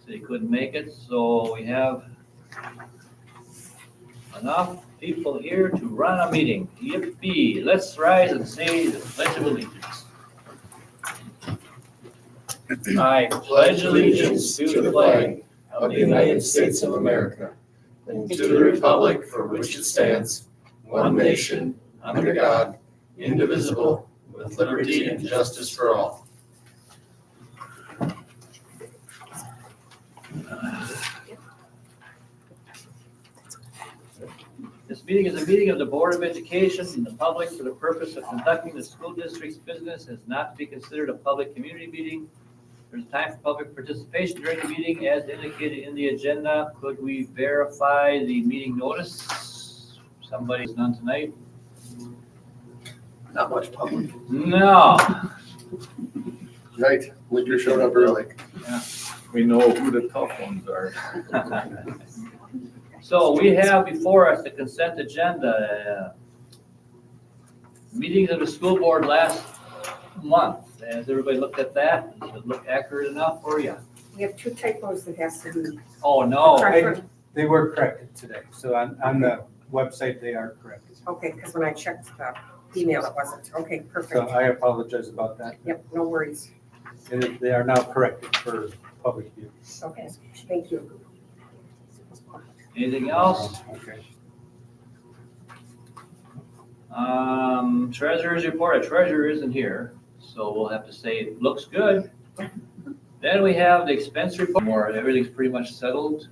So he couldn't make it, so we have enough people here to run a meeting. Yippee, let's rise and say the Pledge of Allegiance. I pledge allegiance to the flag of the United States of America, and to the republic for which it stands, one nation, under God, indivisible, with liberty and justice for all. This meeting is a meeting of the Board of Education and the public for the purpose of conducting the school district's business is not to be considered a public community meeting. There's time for public participation during the meeting as indicated in the agenda. Could we verify the meeting notice? Somebody's none tonight? Not much public. No. Right, Winter showed up early. We know who the tough ones are. So we have before us the consent agenda. Meetings of the school board last month. Has everybody looked at that? Does it look accurate enough for you? We have two typos that has to be. Oh, no. They were corrected today, so on the website, they are corrected. Okay, because when I checked the email, it wasn't. Okay, So perfect. I apologize about that. Yep, no worries. And they are now corrected for public view. Okay, thank you. Anything else? Okay. Treasurer's report. A treasurer isn't here, so we'll have to say it looks good. Then we have the expense report. More, everything's pretty much settled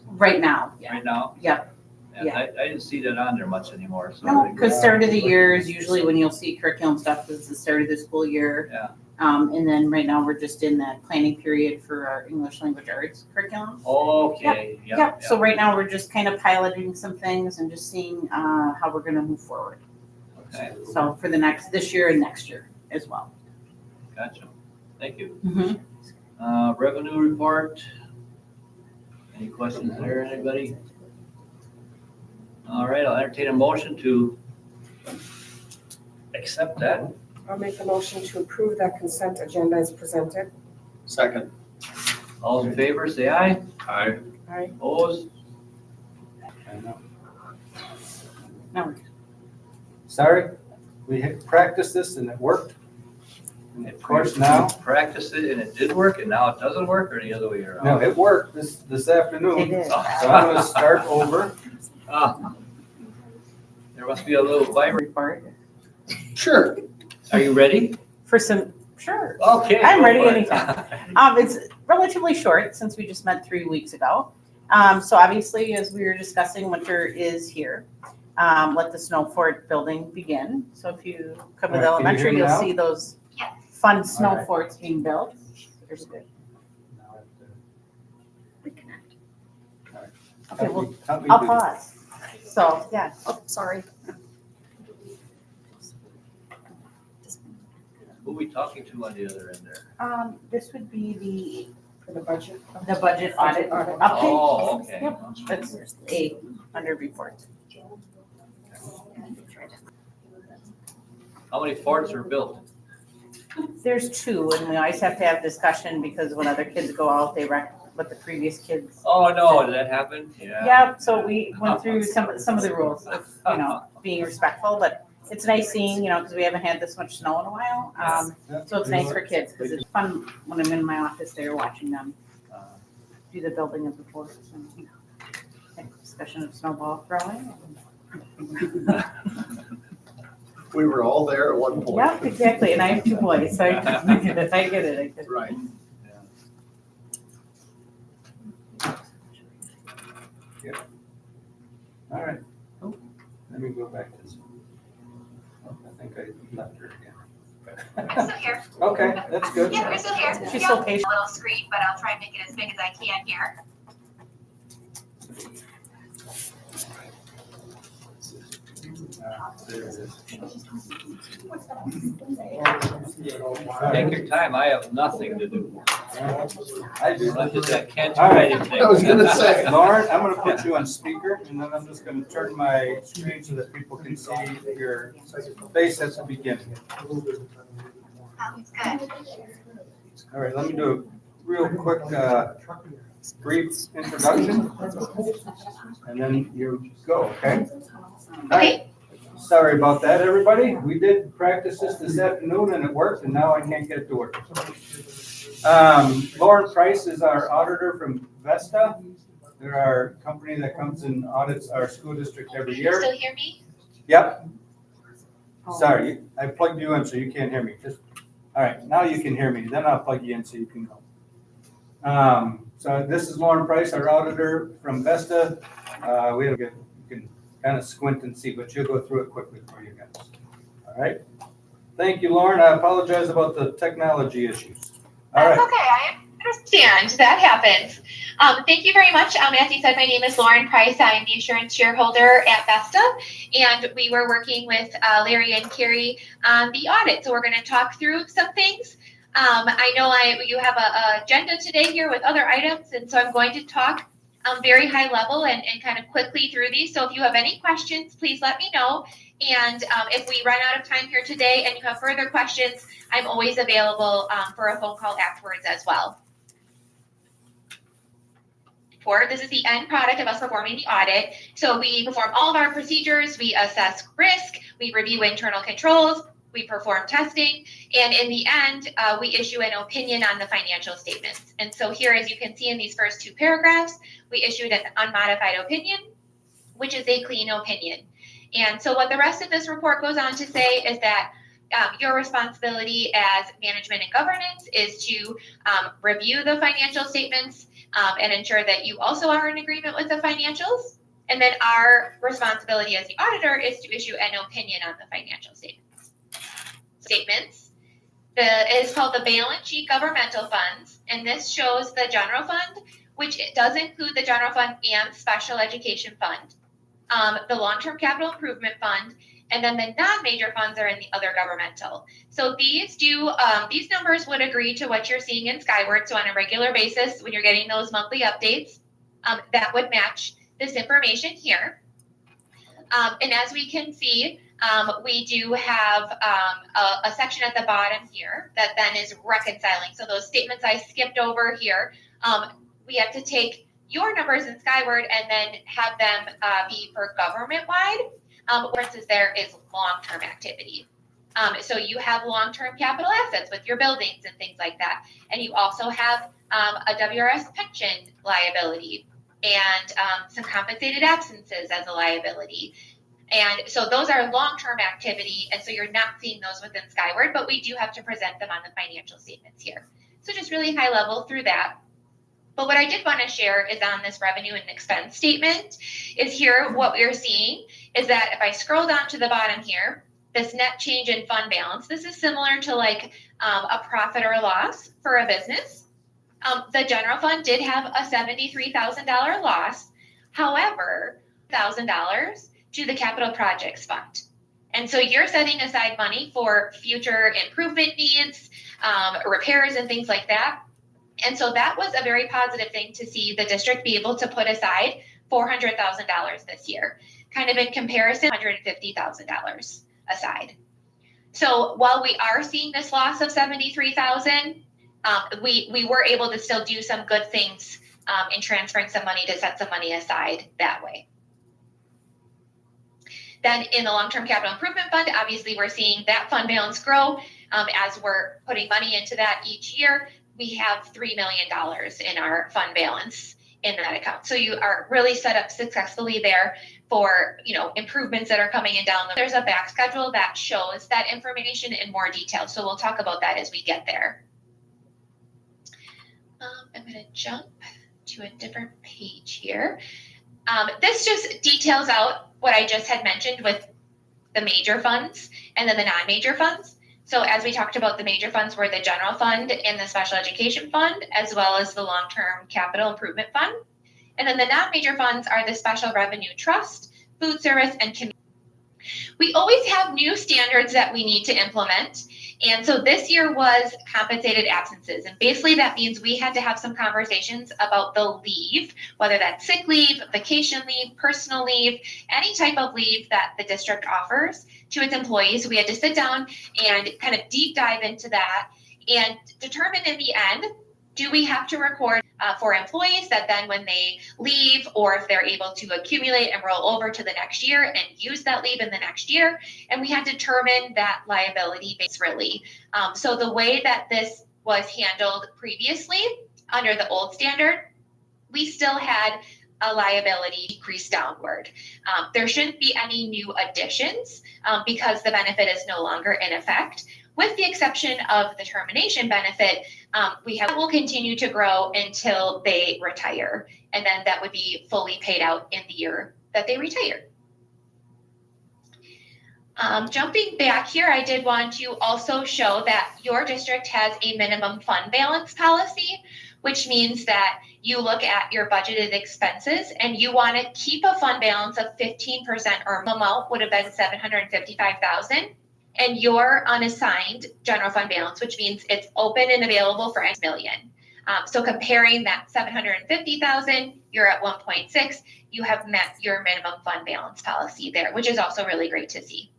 Right now, yeah. right now. Yep. And Yeah. I didn't see that on there much anymore, so. No, because start of the year is usually when you'll see curriculum stuff, is the start of the school year. Yeah. And then right now, we're just in that planning period for our English language arts curriculum. Okay, yeah. Yep, so right now, we're just kind of piloting some things and just seeing how we're gonna move forward. Okay, So for this year and next year as well. gotcha. Thank you. Mhm. Revenue report. Any questions there, anybody? All right, I'll entertain a motion to accept that. I'll make a motion to approve that consent agenda as presented. Second. All in favor, say aye. Aye. Aye. Opposed? I know. Now we're Sorry, we had practiced this and it worked. And of course now, Practiced it and it did work and now it doesn't work, or the other way around? no, it worked this afternoon. It is. So I'm gonna start over. Ah. There must be a little virus. report Sure. Are you ready? for some, sure. Okay. I'm go ready for it. anytime. It's relatively short since we just met 3 weeks ago. So obviously, as we were discussing, winter is here. Let the snow fort building begin. So if you come to the All right, can you hear elementary, me you'll now? see those fun snow All right. forts being built. There's good. Now I have to- Okay, well, help me I'll do- pause. So, yeah, oh, sorry. Who are we talking to on the other end there? This would be For the budget. the budget audit Audit. update. Oh, okay. Yep, that's A under report. How many forts are built? There's 2, and we always have to have discussion because when other kids go out, they wreck what the previous kids. Oh, no, did that happen? Yeah. Yeah, so we went through some of the rules of, being respectful, but it's nice seeing, because we haven't had this much snow in a while. So it's nice for kids because it's fun when I'm in my office there watching them do the building of the forts and, have discussion of snowball throwing. We were all there at one point. Yeah, exactly, and I have 2 boys, so I get it, I get it. Right. All right. Let me go back to this. Oh, I think I left her again. I'm still here. Okay, that's good. Yeah, we're still here. She's Yeah, so patient. a little screen, but I'll try and make it as big as I can here. There it is. Take your time, I have nothing to do. I do. I can't do All right. anything. I was gonna say. Lauren, I'm gonna put you on speaker, and then I'm just gonna turn my screen so that people can see your face at the beginning. Sounds good. All right, let me do real quick, brief introduction, and then you go, okay? Okay. Sorry about that, everybody. We did practice this afternoon and it worked, and now I can't get it to work. Lauren Price is our auditor from Vesta. They're our company that comes and audits our school district every Can you year. still hear me? Yep. Sorry, I plugged you in so you can't hear me. All right, now you can hear me. Then I'll plug you in so you can go. So this is Lauren Price, our auditor from Vesta. You can kind of squint and see, but she'll go through it quickly for you guys. All right. Thank you, Lauren. I apologize about the technology issues. All That's right. okay, I understand, that happens. Thank you very much. As you said, my name is Lauren Price. I am the insurance shareholder at Vesta, and we were working with Larry and Carrie on the audit. So we're going to talk through some things. I know you have a agenda today here with other items, and so I'm going to talk very high level and kind of quickly through these. So if you have any questions, please let me know. And if we run out of time here today and you have further questions, I'm always available for a phone call afterwards as well. This is the end product of us performing the audit. So we perform all of our procedures, we assess risk, we review internal controls, we perform testing, and in the end, we issue an opinion on the financial statements. And so here, as you can see in these first two paragraphs, we issued an unmodified opinion, which is a clean opinion. And so what the rest of this report goes on to say is that your responsibility as management and governance is to review the financial statements and ensure that you also are in agreement with the financials. And then our responsibility as the auditor is to issue an opinion on the financial statements. It is called the balance sheet governmental funds, and this shows the general fund, which it does include the general fund and special education fund, the long-term capital improvement fund, and then the non-major funds are in the other governmental. So these numbers would agree to what you're seeing in Skyward. So on a regular basis, when you're getting those monthly updates, that would match this information here. And as we can see, we do have a section at the bottom here that then is reconciling. So those statements I skipped over here, we have to take your numbers in Skyward and then have them be for government-wide, versus there is long-term activity. So you have long-term capital assets with your buildings and things like that. And you also have a WRS pension liability and some compensated absences as a liability. And so those are long-term activity, and so you're not seeing those within Skyward, but we do have to present them on the financial statements here. So just really high level through that. But what I did want to share is on this revenue and expense statement is here what we're seeing is that if I scroll down to the bottom here, this net change in fund balance, this is similar to like a profit or loss for a business. The general fund did have a $73,000 loss. However, $1,000 to the capital projects fund. And so you're setting aside money for future improvement needs, repairs and things like that. And so that was a very positive thing to see the district be able to put aside $400,000 this year, kind of in comparison, $150,000 aside. So while we are seeing this loss of $73,000, we were able to still do some good things in transferring some money to set some money aside that way. Then in the long-term capital improvement fund, obviously we're seeing that fund balance grow as we're putting money into that each year. We have $3 million in our fund balance in that account. So you are really set up successfully there for, improvements that are coming in down. There's a back schedule that shows that information in more detail. So we'll talk about that as we get there. I'm going to jump to a different page here. This just details out what I just had mentioned with the major funds and then the non-major funds. So as we talked about, the major funds were the general fund and the special education fund, as well as the long-term capital improvement fund. And then the non-major funds are the special revenue trust, food service, and community. We always have new standards that we need to implement. And so this year was compensated absences. And basically that means we had to have some conversations about the leave, whether that's sick leave, vacation leave, personal leave, any type of leave that the district offers to its employees. We had to sit down and kind of deep dive into that and determine in the end Do we have to record for employees that then when they leave, or if they're able to accumulate and roll over to the next year and use that leave in the next year? And we had to determine that liability base really. So the way that this was handled previously under the old standard, we still had a liability decrease downward. There shouldn't be any new additions because the benefit is no longer in effect. With the exception of the termination benefit, will continue to grow until they retire. And then that would be fully paid out in the year that they retire. Jumping back here, I did want to also show that your district has a minimum fund balance policy, which means that you look at your budgeted expenses and you want to keep a fund balance of 15%, or amount would have been $755,000, and your unassigned general fund balance, which means it's open and available for $1 million. So comparing that 750,000, you're at 1.6, you have met your minimum fund balance policy there, which is also really great to see.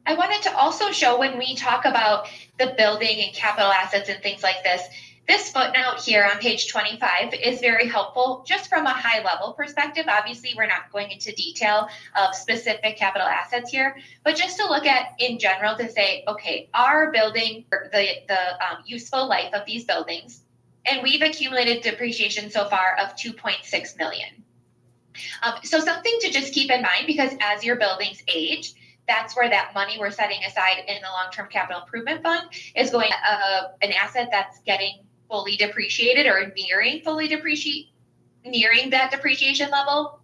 I wanted to also show, when we talk about the building and capital assets and things like this footnote here on page 25 is very helpful just from a high level perspective. Obviously, we're not going into detail of specific capital assets here, but just to look at in general to say, okay, our building, the useful life of these buildings, and we've accumulated depreciation so far of 2.6 million. So something to just keep in mind, because as your buildings age, that's where that money we're setting aside in the long-term capital improvement fund is going an asset that's getting fully depreciated or nearing that depreciation level.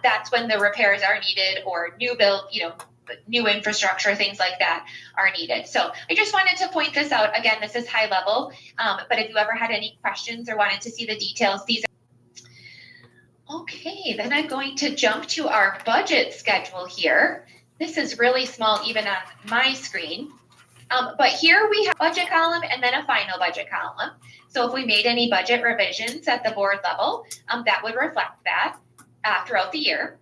That's when the repairs are needed, or new build, new infrastructure, things like that are needed. So I just wanted to point this out. Again, this is high level, but if you ever had any questions or wanted to see the details, these are. Okay, then I'm going to jump to our budget schedule here. This is really small even on my screen. But here we have a budget column and then a final budget column. So if we made any budget revisions at the board level, that would reflect that throughout the year.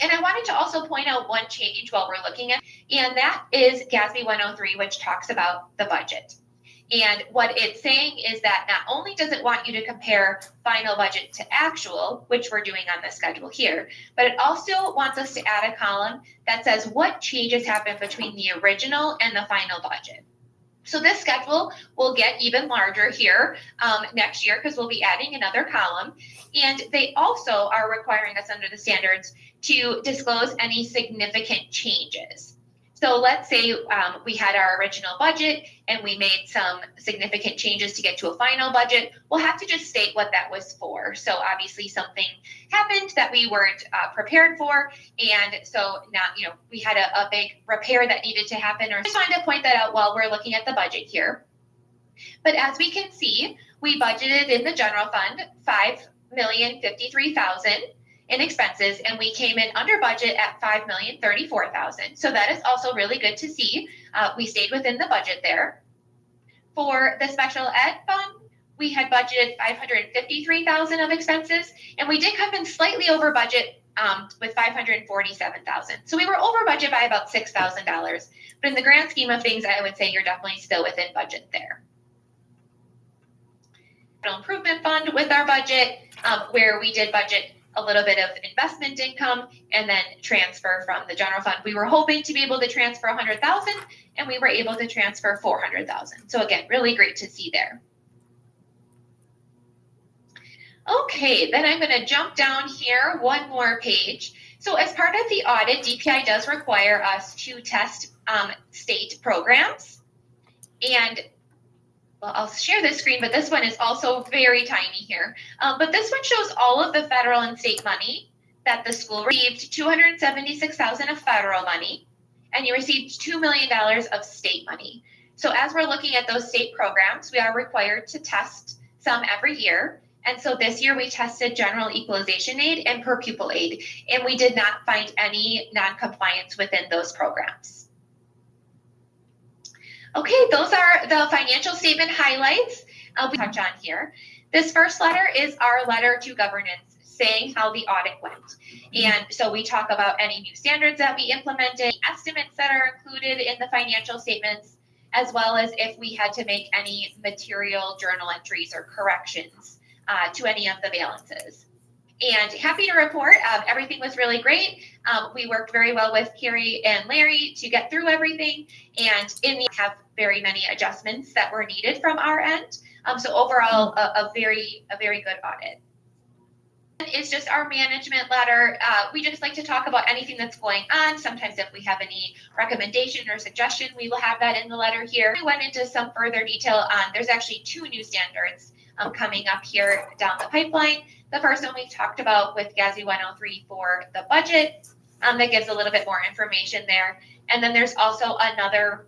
And I wanted to also point out one change while we're looking at, and that is GASB 103, which talks about the budget. And what it's saying is that not only does it want you to compare final budget to actual, which we're doing on the schedule here, but it also wants us to add a column that says what changes happen between the original and the final budget. So this schedule will get even larger here next year, because we'll be adding another column. And they also are requiring us under the standards to disclose any significant changes. So let's say we had our original budget and we made some significant changes to get to a final budget. We'll have to just state what that was for. So obviously something happened that we weren't prepared for. And so now, we had a big repair that needed to happen. Or just wanted to point that out while we're looking at the budget here. But as we can see, we budgeted in the general fund $5,053,000 in expenses, and we came in under budget at $5,034,000. So that is also really good to see. We stayed within the budget there. For the special ed fund, we had budgeted $553,000 of expenses, and we did come in slightly over budget with $547,000. So we were over budget by about $6,000. But in the grand scheme of things, I would say you're definitely still within budget there. Improvement fund with our budget, where we did budget a little bit of investment income and then transfer from the general fund. We were hoping to be able to transfer $100,000, and we were able to transfer $400,000. So again, really great to see there. Okay, then I'm going to jump down here one more page. So as part of the audit, DPI does require us to test state programs. And well, I'll share this screen, but this one is also very tiny here. But this one shows all of the federal and state money that the school received. $276,000 of federal money, and you received $2 million of state money. So as we're looking at those state programs, we are required to test some every year. And so this year we tested general equalization aid and per pupil aid, and we did not find any non-compliance within those programs. Okay, those are the financial statement highlights we touch on here. This first letter is our letter to governance saying how the audit went. And so we talk about any new standards that we implemented, estimates that are included in the financial statements, as well as if we had to make any material journal entries or corrections to any of the balances. And happy to report, everything was really great. We worked very well with Carrie and Larry to get through everything, and in the have very many adjustments that were needed from our end. So overall, a very good audit. It's just our management letter. We just like to talk about anything that's going on. Sometimes if we have any recommendation or suggestion, we will have that in the letter here. We went into some further detail on, there's actually 2 new standards coming up here down the pipeline. The first one we talked about with GASB 103 for the budget, that gives a little bit more information there. And then there's also another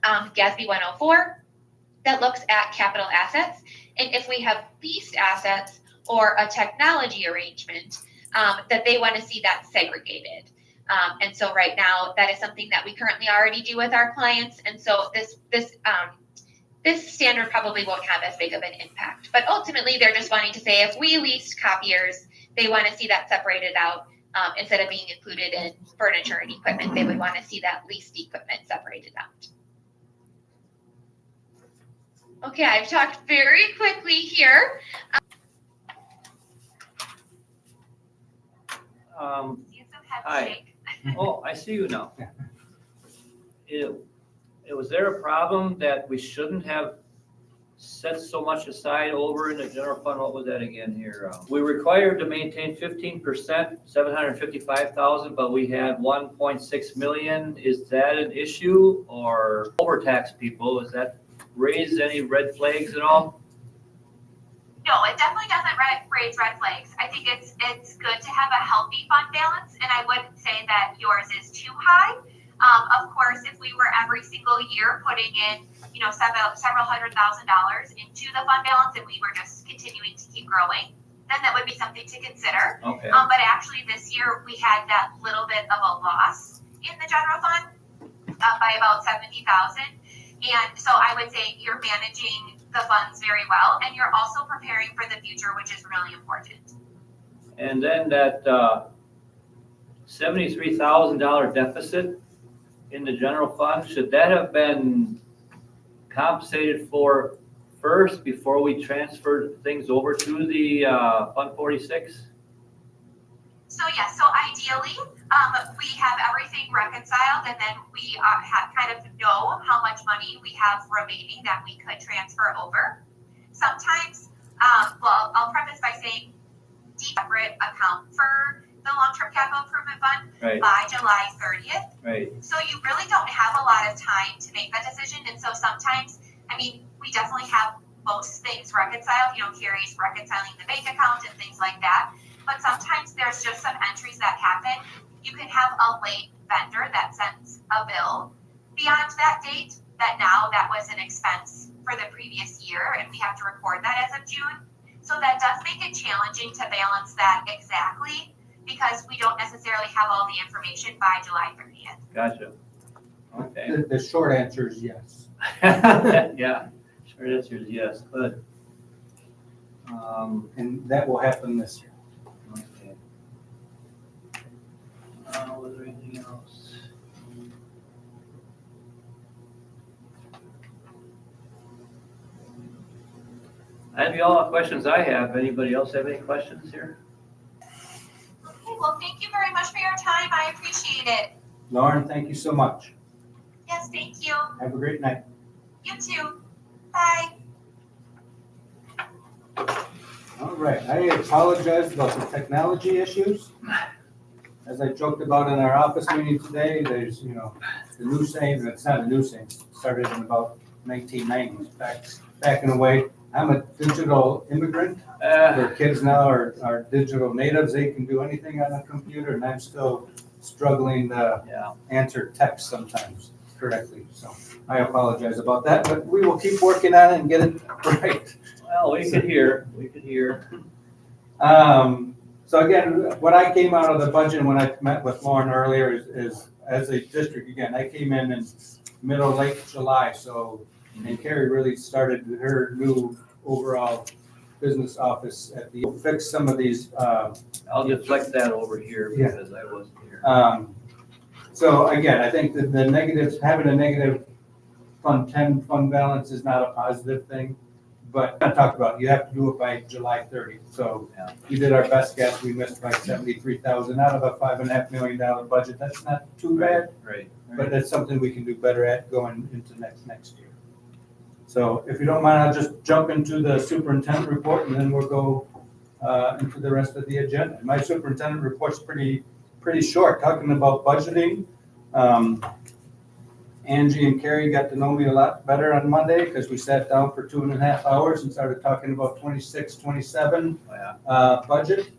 GASB 104 that looks at capital assets. And if we have leased assets or a technology arrangement, that they want to see that segregated. And so right now, that is something that we currently already do with our clients. And so this standard probably won't have as big of an impact. But ultimately, they're just wanting to say if we leased copiers, they want to see that separated out instead of being included in furniture and equipment. They would want to see that leased equipment separated out. Okay, I've talked very quickly here. Hi. Oh, I see you now. Was there a problem that we shouldn't have set so much aside over in the general fund? What was that again here? We required to maintain 15%, 755,000, but we had 1.6 million. Is that an issue or overtax people? Does that raise any red flags at all? No, it definitely doesn't raise red flags. I think it's good to have a healthy fund balance, and I wouldn't say that yours is too high. Of course, if we were every single year putting in, several $100,000 into the fund balance and we were just continuing to keep growing, then that would be something to consider. Okay. But actually this year we had that little bit of a loss in the general fund by about $70,000. And so I would say you're managing the funds very well, and you're also preparing for the future, which is really important. And then that $73,000 deficit in the general fund, should that have been compensated for first before we transferred things over to the Fund 46? So yes, so ideally, we have everything reconciled, and then we kind of know how much money we have remaining that we could transfer over. Sometimes, I'll preface by saying separate account for the long-term capital improvement fund by July 30th. Right. So you really don't have a lot of time to make that decision. And so sometimes, we definitely have most things reconciled. Carrie's reconciling the bank account and things like that. But sometimes there's just some entries that happen. You can have a late vendor that sends a bill beyond that date that was an expense for the previous year, and we have to record that as of June. So that does make it challenging to balance that exactly, because we don't necessarily have all the information by July 30th. Gotcha. Okay. The short answer is yes. Yeah, short answer is yes. Good. And that will happen this year. Okay. Was there anything else? That'd be all the questions I have. Anybody else have any questions here? Okay, well, thank you very much for your time. I appreciate it. Lauren, thank you so much. Yes, thank you. Have a great night. You too. Bye. All right, I apologize about the technology issues. As I joked about in our office meeting today, there's, the new saying, it's not a new saying, it started in about 1990s, back in a way. I'm a digital immigrant. Their kids now are digital natives. They can do anything on a computer, and I'm still struggling to answer text sometimes correctly. So I apologize about that, but we will keep working on it and get it right. Well, we could hear. So again, what I came out of the budget when I met with Lauren earlier is as a district, again, I came in late July. So, and Carrie really started her new overall business office at the, fix some of these. I'll deflect that over here because I wasn't here. So again, I think that the negatives, having a negative Fund 10 fund balance is not a positive thing, but I talked about, you have to do it by July 30th. So we did our best guess, we missed by 73,000 out of a $5.5 million budget. That's not too bad, Right. but that's something we can do better at going into next year. So if you don't mind, I'll just jump into the superintendent report and then we'll go into the rest of the agenda. My superintendent report's pretty short, talking about budgeting. Angie and Carrie got to know me a lot better on Monday because we sat down for 2.5 hours and started talking about 26, 27 budget.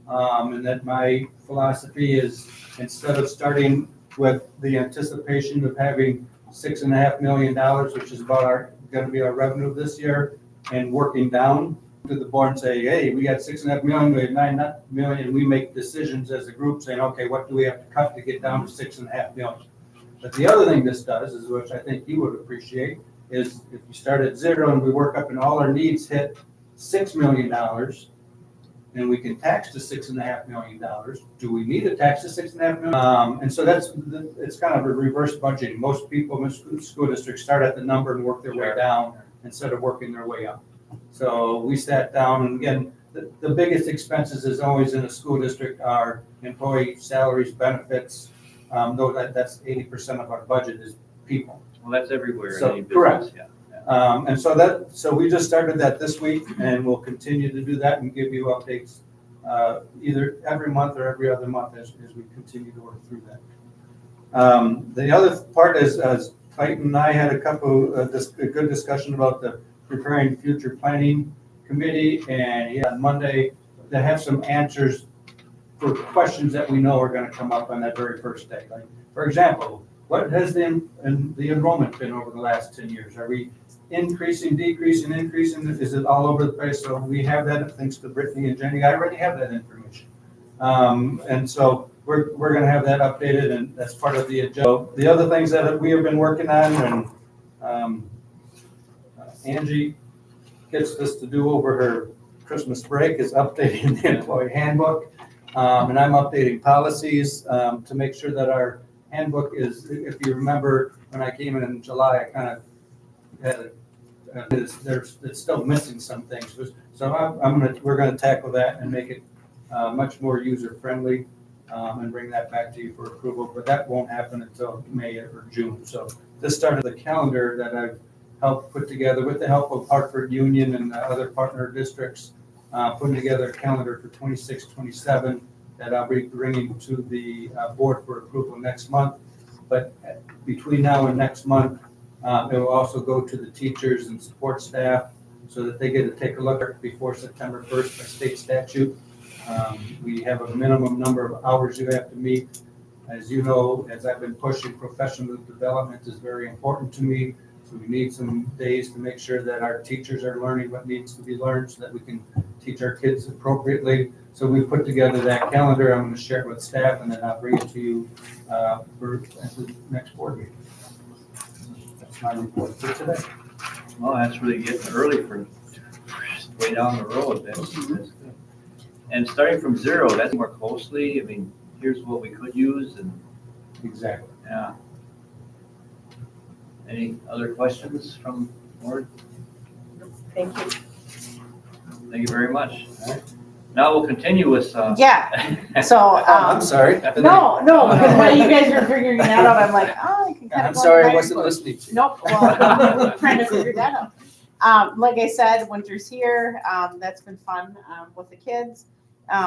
And that my philosophy is, instead of starting with the anticipation of having $6.5 million, which is about going to be our revenue this year, and working down to the board and say, hey, we got $6.5 million, we have $9 million, we make decisions as a group saying, okay, what do we have to cut to get down to $6.5 million? But the other thing this does is, which I think you would appreciate, is if you start at zero and we work up and all our needs hit $6 million, and we can tax to $6.5 million, do we need to tax to $6.5 million? And so it's kind of a reverse budgeting. Most people in school districts start at the number and work their way down instead of working their way up. So we sat down, and again, the biggest expenses is always in a school district are employee salaries, benefits. Though that's 80% of our budget is people. Well, that's everywhere in So, any business. correct. Yeah. And so we just started that this week, and we'll continue to do that and give you updates either every month or every other month as we continue to work through that. The other part is, as Clayton and I had a good discussion about the preparing future planning committee, and on Monday to have some answers for questions that we know are going to come up on that very first day. Like, for example, what has the enrollment been over the last 10 years? Are we increasing, decreasing, increasing? Is it all over the place? So we have that, thanks to Brittany and Jenny. I already have that information. And so we're going to have that updated, and that's part of the agenda. The other things that we have been working on, and Angie gets this to do over her Christmas break, is updating the employee handbook. And I'm updating policies to make sure that our handbook is, if you remember, when I came in July, I kind of had it's still missing some things. So we're gonna tackle that and make it much more user friendly and bring that back to you for approval. But that won't happen until May or June. So this started the calendar that I've helped put together with the help of Hartford Union and other partner districts. Putting together a calendar for 26, 27 that I'll be bringing to the board for approval next month. But between now and next month, it will also go to the teachers and support staff so that they get to take a look at it before September 1st by state statute. We have a minimum number of hours you have to meet. As you know, as I've been pushing, professional development is very important to me. So we need some days to make sure that our teachers are learning what needs to be learned so that we can teach our kids appropriately. So we put together that calendar. I'm going to share it with staff, and then I'll bring it to you for at the next board meeting. That's my report for today. Well, that's really getting early for way down the road. That's good. And starting from zero, that's more closely. I mean, here's what we could use, and Exactly. yeah. Any other questions from the board? Thank you. Thank you very much. All right. Now we'll continue with. Yeah, so, I'm sorry. no, because while you guys were figuring that out, I'm like, oh, I can kind of. I'm sorry, I wasn't listening to you. Nope, well, trying to figure that out. Like I said, winter's here. That's been fun with the kids.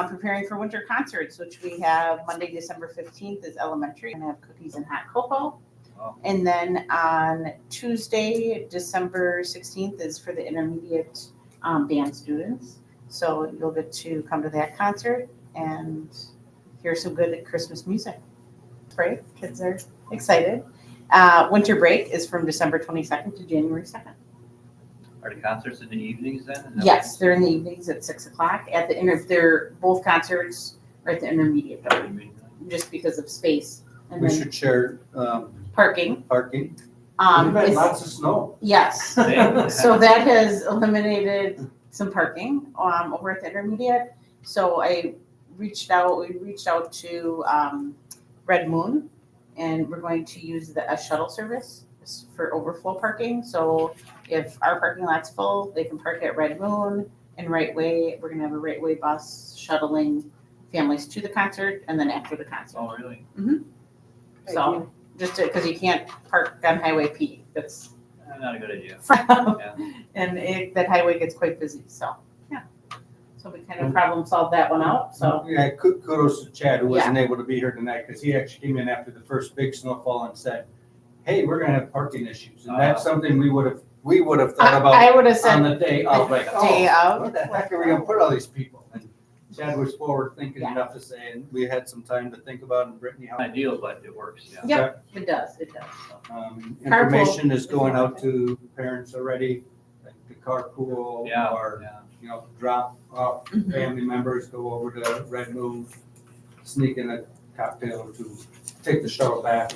Preparing for winter concerts, which we have Monday, December 15th is elementary, and have cookies and hot cocoa. Wow. And then on Tuesday, December 16th is for the intermediate band students. So you'll get to come to that concert and hear some good Christmas music. Right? Kids are excited. Winter break is from December 22nd to January 2nd. Are the concerts in the evenings then? Is that Yes, they're in the evenings at 6 o'clock. They're both concerts are at the intermediate what you building, mean? just because of space. And We then should share parking. parking. We've had It's- lots of snow. Yes. So that has eliminated some parking over at the intermediate. So we reached out to Red Moon, and we're going to use a shuttle service for overflow parking. So if our parking lot's full, they can park at Red Moon and Right Way. We're gonna have a Right Way bus shuttling families to the concert and then after the concert. Oh, really? So just because you can't park on Highway P, that's Not a good idea. and that highway gets quite busy. So yeah, so we kind of problem solved that one out. So Yeah, kudos to Chad, who wasn't able to be here tonight, because he actually came in after the first big snowfall and said, hey, we're gonna have parking issues. And that's something we would have thought about I would have on said the day of, like, day oh, of. where the heck are we gonna put all these people? And Chad was forward thinking Yeah. enough to say, and we had some time to think about, and Brittany, how Ideal, but it works, yeah. Yep, it does. It does. So. information is going out to parents already, like the carpool Yeah, or, yeah. drop off Mhm. family members, go over to Red Moon, sneak in a cocktail or two, take the shuttle back.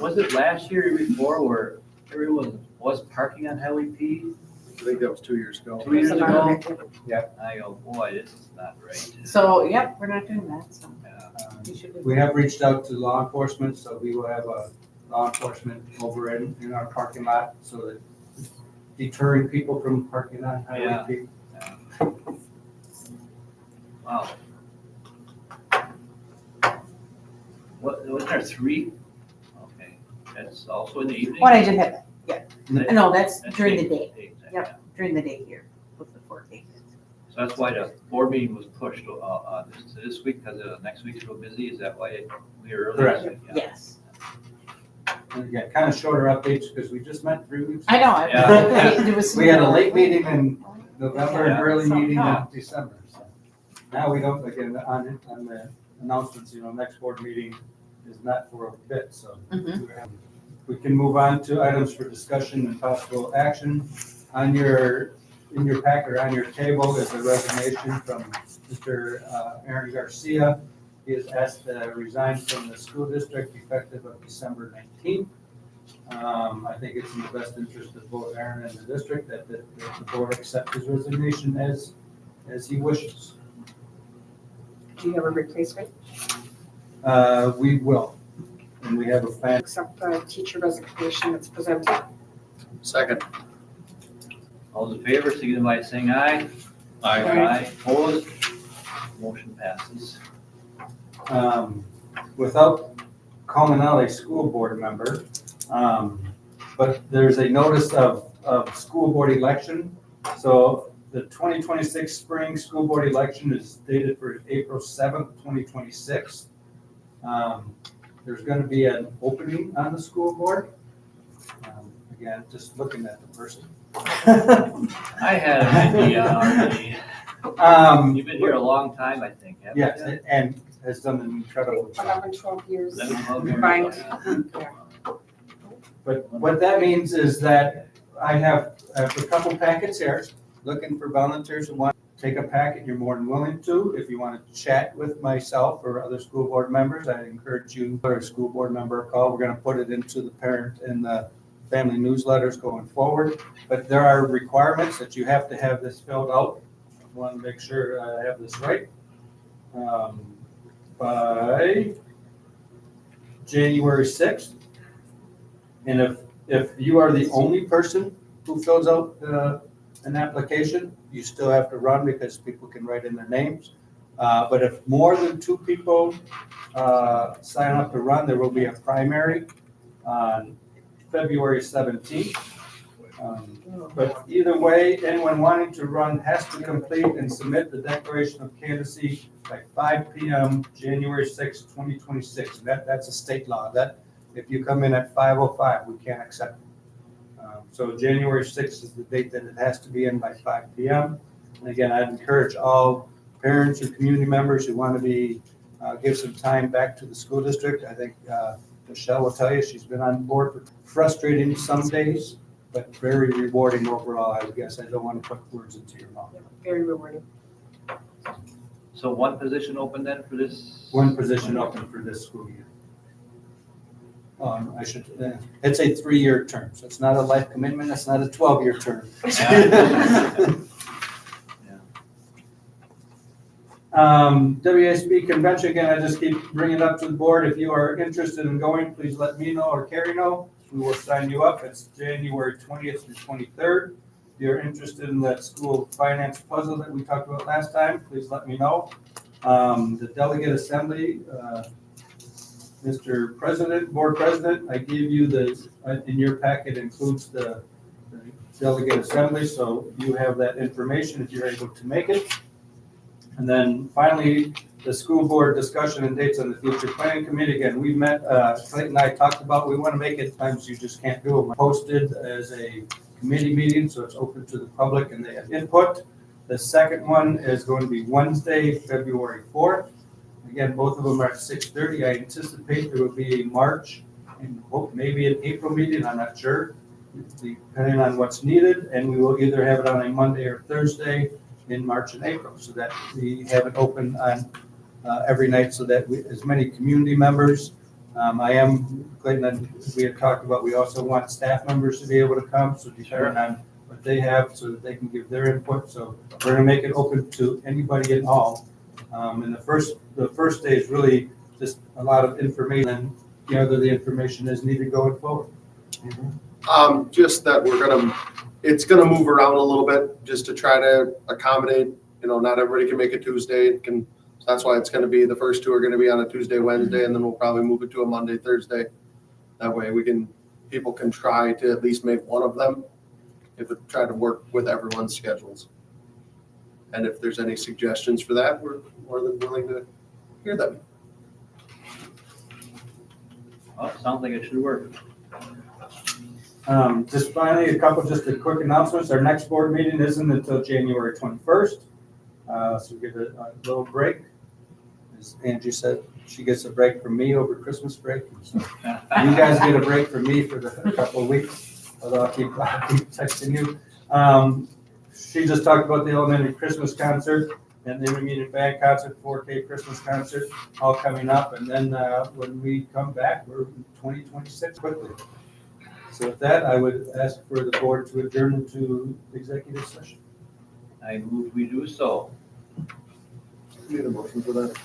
Was it last year or before where everyone was parking on Highway P? I think that was 2 years ago. 2 years ago? Yeah. I go, boy, this is not right. So yep, we're not doing that. So Yeah. we should be. We have reached out to law enforcement, so we will have a law enforcement over in our parking lot, so that deterring people from parking on Yeah. Highway P. Wow. Wasn't there 3? Okay, that's also in the evening? What I did have that. That- No, that's that's during the day. day. Yep, during the day here with the 4K. So that's why the board meeting was pushed this week, because next week's real busy, is that why we were early? Correct. Yeah. Yes, And again, kind of shorter updates, because we just met 3 weeks. I know. Yeah. There was some- We had a late meeting in November and Yeah. early meeting Yeah. in December. So now we don't, again, on the announcements, next board meeting is not for a bit, so. Mhm. We can move on to items for discussion and possible action. In your packet or on your table is a resignation from Mr. Aaron Garcia. He is asked to resign from the school district effective of December 19th. I think it's in the best interest of both Aaron and the district that the board accept his resignation as he wishes. Do you have a replacement? We will, and we have a plan. Accept the teacher resignation that's presented. Second. All those in favor, signify by saying aye. Aye. Opposed? Motion passes. Without calling out a school board member, but there's a notice of school board election. So the 2026 spring school board election is dated for April 7th, 2026. There's going to be an opening on the school board. Again, just looking at the person. I had an idea already. You've been here a long time, I think, haven't you? Yes, and has done an incredible job. 11, 12 years. 11, 12 years. Combined. Yeah. But what that means is that I have a couple packets here, looking for volunteers who want to take a packet. You're more than willing to. If you want to chat with myself or other school board members, I encourage you, or a school board member, a call. We're going to put it into the parent and the family newsletters going forward. But there are requirements that you have to have this filled out. I want to make sure I have this right. By January 6th. And if you are the only person who fills out an application, you still have to run because people can write in their names. But if more than 2 people sign up to run, there will be a primary on February 17th. But either way, anyone wanting to run has to complete and submit the declaration of candidacy by 5 p.m. January 6, 2026. That's a state law. That if you come in at 5:05, we can't accept it. So January 6th is the date that it has to be in by 5 p.m. And again, I'd encourage all parents or community members who want to give some time back to the school district. I think Michelle will tell you she's been on board for frustrating some days, but very rewarding overall, I guess. I don't want to put words into your mouth. Very rewarding. So one position open then for this? One position open for this school year. It's a 3-year term, so it's not a life commitment, it's not a 12-year term. WSB convention, again, I just keep bringing it up to the board. If you are interested in going, please let me know or Carrie know. we will sign you up. It's January 20th through 23rd. If you're interested in that school finance puzzle that we talked about last time, please let me know. The delegate assembly, Mr. President, Board President, I gave you in your packet includes the delegate assembly, so you have that information if you're able to make it. And then finally, the school board discussion and dates on the future planning committee. Again, we met, Clayton and I talked about, we want to make it times you just can't do them. Posted as a committee meeting, so it's open to the public and they have input. The second one is going to be Wednesday, February 4th. Again, both of them are at 6:30. I anticipate there will be a March and hope maybe an April meeting, I'm not sure, depending on what's needed. And we will either have it on a Monday or Thursday in March and April, so that we have it open on every night so that as many community members, Clayton and we had talked about, we also want staff members to be able to come, so depending on what they have, so that they can give their input. So we're gonna make it open to anybody and all. And the first day is really just a lot of information, and gather the information as needed going forward. Just that it's gonna move around a little bit just to try to accommodate, not everybody can make a Tuesday. That's why it's gonna be, the first two are gonna be on a Tuesday, Wednesday, and then we'll probably move it to a Monday, Thursday. That way people can try to at least make one of them, try to work with everyone's schedules. And if there's any suggestions for that, we're more than willing to hear them. Well, sounds like it should work. Just finally, a quick announcements. Our next board meeting isn't until January 21st. So we get a little break. As Angie said, she gets a break from me over Christmas break. So you guys get a break from me for a couple of weeks, although I'll keep texting you. She just talked about the elementary Christmas concert and the intermediate band concert, 4K Christmas concert, all coming up. And then when we come back, we're in 2026 quickly. So with that, I would ask for the board to adjourn into executive session. I move we do so. Need a motion for that?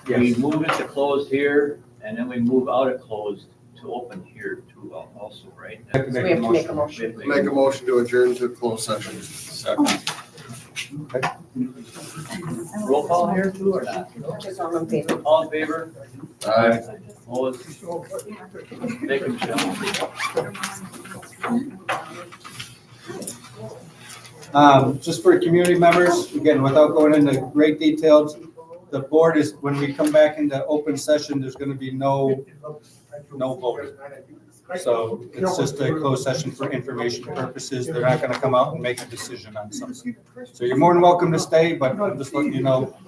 We move it to closed here, and then we move out of closed to open here too also, right? I have to So we have to make a motion. Make a motion to adjourn to closed session. Roll call here too or not? Just all in favor? All in favor? Aye. Opposed? Thank you, Michelle. Just for community members, again, without going into great details, the board is, when we come back into open session, there's going to be no voting. So it's just a closed session for information purposes. They're not going to come out and make a decision on something. So you're more than welcome to stay, but I'm just letting you know